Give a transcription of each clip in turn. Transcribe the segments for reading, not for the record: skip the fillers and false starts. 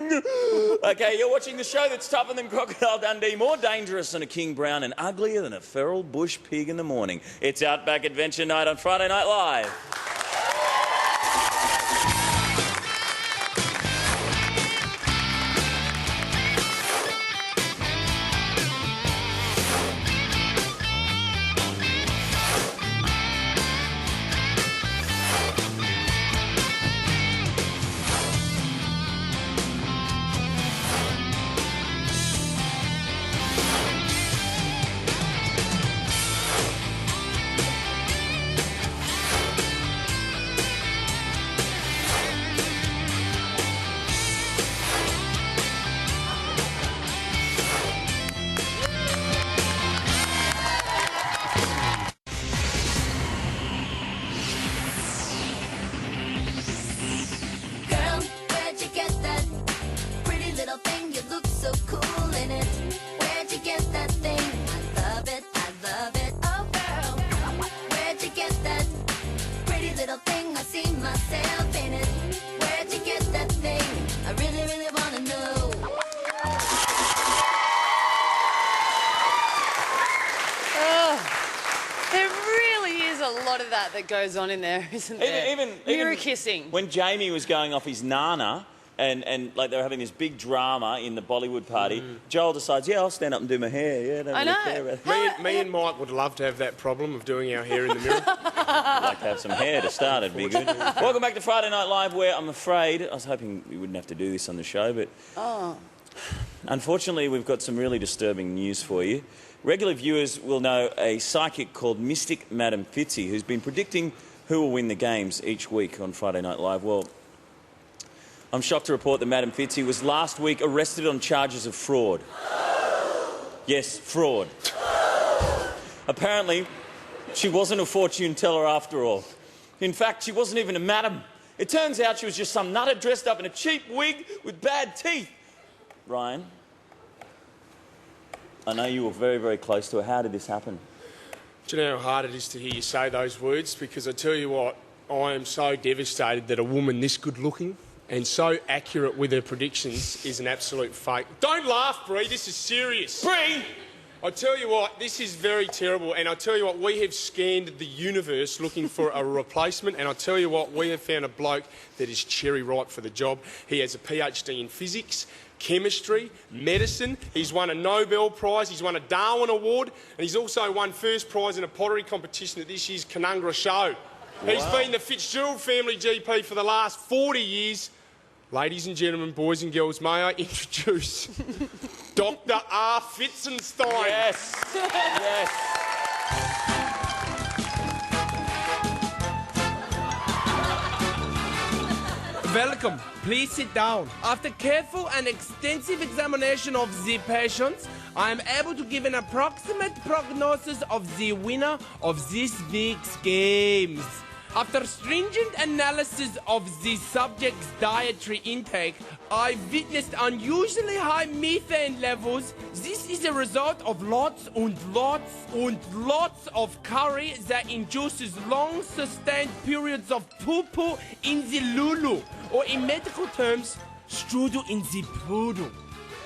Okay, you're watching the show that's tougher than Crocodile Dundee, more dangerous than a King Brown, and uglier than a feral bush pig in the morning. It's Outback Adventure Night on Friday Night Live. That goes on in there, isn't there? Even mirror kissing. When Jamie was going off his nana and like they were having this big drama in the Bollywood party, Joel decides, yeah, I'll stand up and do my hair. Yeah, I know. Me and Mike would love to have that problem of doing our hair in the mirror. I'd like to have some hair to start, it'd be good. Welcome back to Friday Night Live, where I'm afraid, I was hoping we wouldn't have to do this on the show, but unfortunately we've got some really disturbing news for you. Regular viewers will know a psychic called Mystic Madam Fitzy, who's been predicting who will win the games each week on Friday Night Live. Well, I'm shocked to report that Madam Fitzy was last week arrested on charges of fraud. Yes, fraud. Apparently, she wasn't a fortune teller after all. In fact, she wasn't even a madam. It turns out she was just some nutter dressed up in a cheap wig with bad teeth. Ryan, I know you were very, very close to her. How did this happen? Do you know how hard it is to hear you say those words? Because I tell you what, I am so devastated that a woman this good-looking and so accurate with her predictions is an absolute fake. Don't laugh, Bree. This is serious. Bree! I tell you what, this is very terrible. And I tell you what, we have scanned the universe looking for a replacement. And I tell you what, we have found a bloke that is cherry ripe for the job. He has a PhD in physics, chemistry, medicine. He's won a Nobel Prize, he's won a Darwin Award, and he's also won first prize in a pottery competition at this year's Canungra show. Wow. He's been the Fitzgerald family GP for the last 40 years. Ladies and gentlemen, boys and girls, may I introduce Dr. R. Fitzenstein. Yes. Yes. Welcome. Please sit down. After careful and extensive examination of the patients, I am able to give an approximate prognosis of the winner of this week's games. After stringent analysis of the subject's dietary intake, I witnessed unusually high methane levels. This is a result of lots of curry that induces long sustained periods of poo-poo in the lulu, or in medical terms, strudel in the poodle.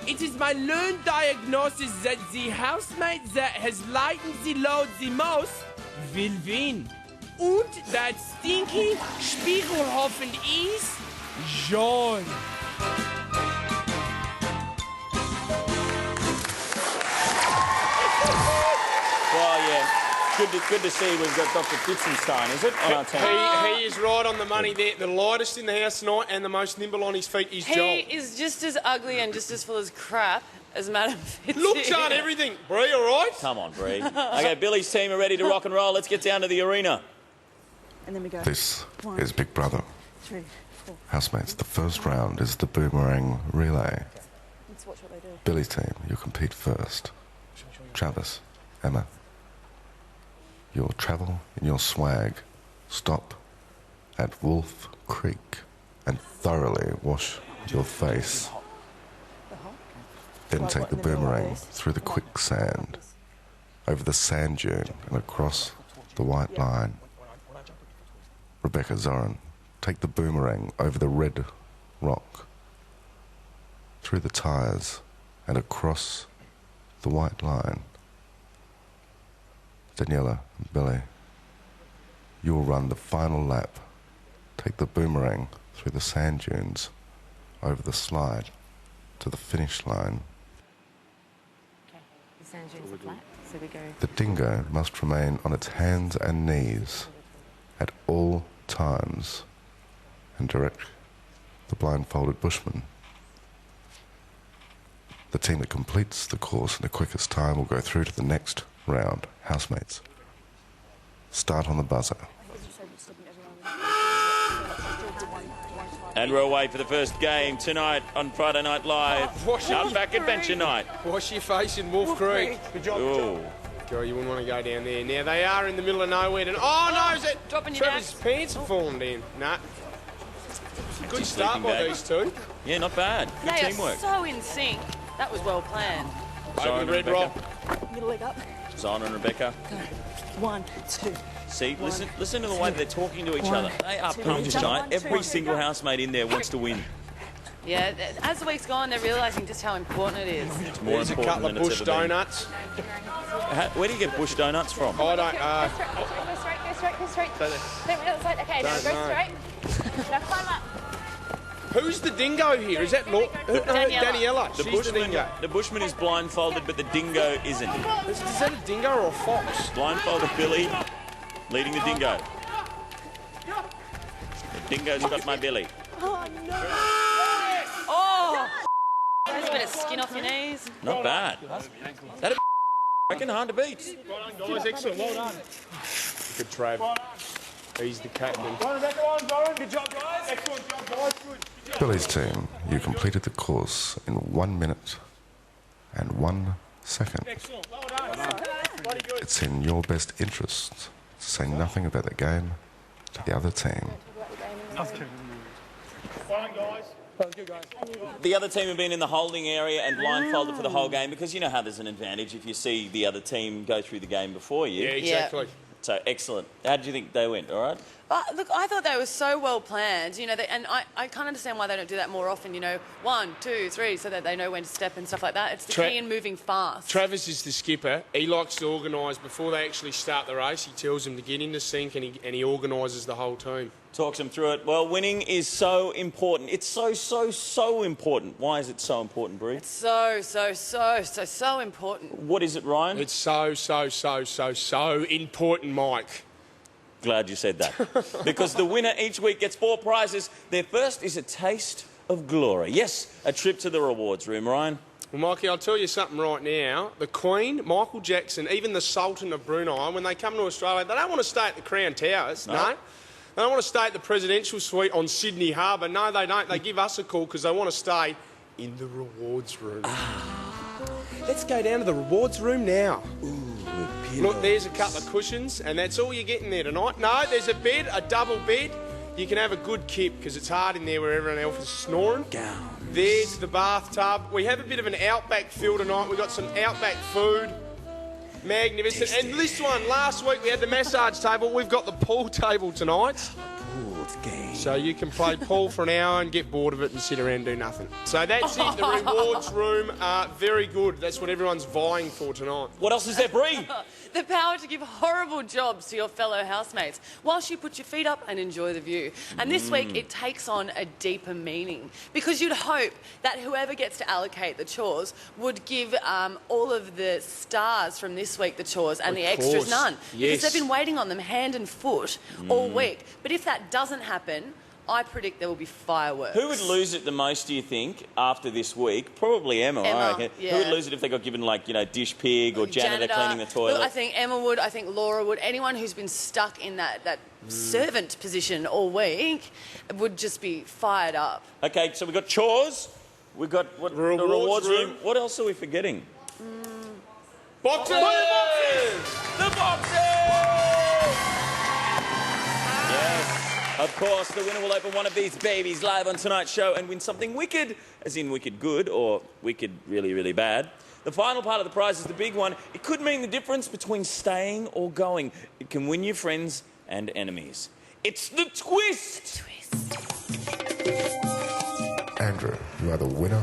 It is my learned diagnosis that the housemate that has lightened the load the most will win. Und that stinky Spiegelhofen is John. Well, yeah, good to see we've got Dr. Fitzenstein, is it? On our team. He is right on the money there. The lightest in the house tonight and the most nimble on his feet is Joel. He is just as ugly and just as full of crap as Madam Fitzy. Looks aren't everything. Bree, all right? Come on, Bree. Okay, Billy's team are ready to rock and roll. Let's get down to the arena. And then we go. This 1, is Big Brother. 3, 4. Housemates, the first round is the boomerang relay. Let's watch what they do. Billy's team, you'll compete first. Travis, Emma, you'll travel in your swag. Stop at Wolf Creek and thoroughly wash your face. Then take the boomerang through the quicksand, over the sand dune and across the white line. Rebecca Zoran, take the boomerang over the red rock. through the tyres and across the white line. Daniela and Billy, you will run the final lap, take the boomerang through the sand dunes, over the slide to the finish line. Okay, the sand dunes are flat, so we go... The dingo must remain on its hands and knees at all times and direct the blindfolded bushman. The team that completes the course in the quickest time will go through to the next round. Housemates, start on the buzzer. And we're away for the first game tonight on Friday Night Live. Outback Adventure Night. Wash your face in Wolf Creek. Good job. Ooh. Girl, you wouldn't want to go down there. Now, they are in the middle of nowhere. Oh, no, is it? Dropping your Trevor's pants have fallen down. Nah. Good start by these two. Yeah, not bad. Good They teamwork. are so in sync. That was well planned. Over the red rock. Middle leg up. Zion and Rebecca. Go. 1, 2. See, listen to the way they're talking to each other. They are pumped tonight. Every single housemate in there wants to win. Yeah, as the week's gone, they're realising just how important it is. It's more There's a important couple of than it's bush ever been. donuts. Where do you get bush donuts from? I don't. Go straight. Don't the other side. Okay, now Don't go know. straight. Now climb up. Who's the dingo here? Is that Daniela? The She's the dingo. bushman is blindfolded, but the dingo isn't. Is that a dingo or a fox? Blindfolded Billy leading the dingo. The dingo's got my Billy. Oh! There's a bit of skin off your knees. Not bad. That I reckon hard to beat. Well done, guys. Excellent. Well done. Good Trav. He's the captain. Good job, guys. Excellent job, guys. Good. Billy's team, you completed the course in 1 minute and 1 second. Excellent. Well done. Bloody good. It's in your best interest to say nothing about the game to the other team. Well done, guys. Good, guys. The other team have been in the holding area and blindfolded for the whole game because you know how there's an advantage if you see the other team go through the game before you. Yeah, exactly. So, excellent. How did you think they went, all right? Look, I thought they were so well planned, you know, and I can't understand why they don't do that more often, you know, 1, 2, 3, so that they know when to step and stuff like that. It's the key in moving fast. Travis is the skipper. He likes to organise before they actually start the race. He tells them to get into sync and he organises the whole team. Talks them through it. Well, winning is so important. It's so important. Why is it so important, Brie? It's so important. What is it, Ryan? It's so important, Mike. Glad you said that. Because the winner each week gets 4 prizes. Their first is a taste of glory. Yes, a trip to the rewards room, Ryan. Well, Mikey, I'll tell you something right now. The Queen, Michael Jackson, even the Sultan of Brunei, when they come to Australia, they don't want to stay at the Crown Towers, no. They don't want to stay at the presidential suite on Sydney Harbour. No, they don't. They give us a call because they want to stay in the rewards room. Let's go down to the rewards room now. Look, there's a couple of cushions, and that's all you're getting there tonight. No, there's a bed, a double bed. You can have a good kip because it's hard in there where everyone else is snoring. There's the bathtub. We have a bit of an outback feel tonight. We've got some outback food. Magnificent. And this one, last week we had the massage table. We've got the pool table tonight. So you can play pool for an hour and get bored of it and sit around and do nothing. So that's it, the rewards room. Very good. That's what everyone's vying for tonight. What else is there, Brie? The power to give horrible jobs to your fellow housemates whilst you put your feet up and enjoy the view. And this week it takes on a deeper meaning because you'd hope that whoever gets to allocate the chores would give all of the stars from this week the chores and the extras none. Yes. Because they've been waiting on them hand and foot all week. But if that doesn't happen, I predict there will be fireworks. Who would lose it the most, do you think, after this week? Probably Emma, I reckon. Yeah. Who would lose it if they got given, like, you know, dish pig or janitor cleaning the toilet? Look, I think Emma would, I think Laura would. Anyone who's been stuck in that servant position all week would just be fired up. Okay, so we've got chores. We've got the rewards room. What else are we forgetting? Boxes! The boxes! Yes. Of course, the winner will open one of these babies live on tonight's show and win something wicked, as in wicked good or wicked really, really bad. The final part of the prize is the big one. It could mean the difference between staying or going. It can win you friends and enemies. It's the twist! Andrew, you are the winner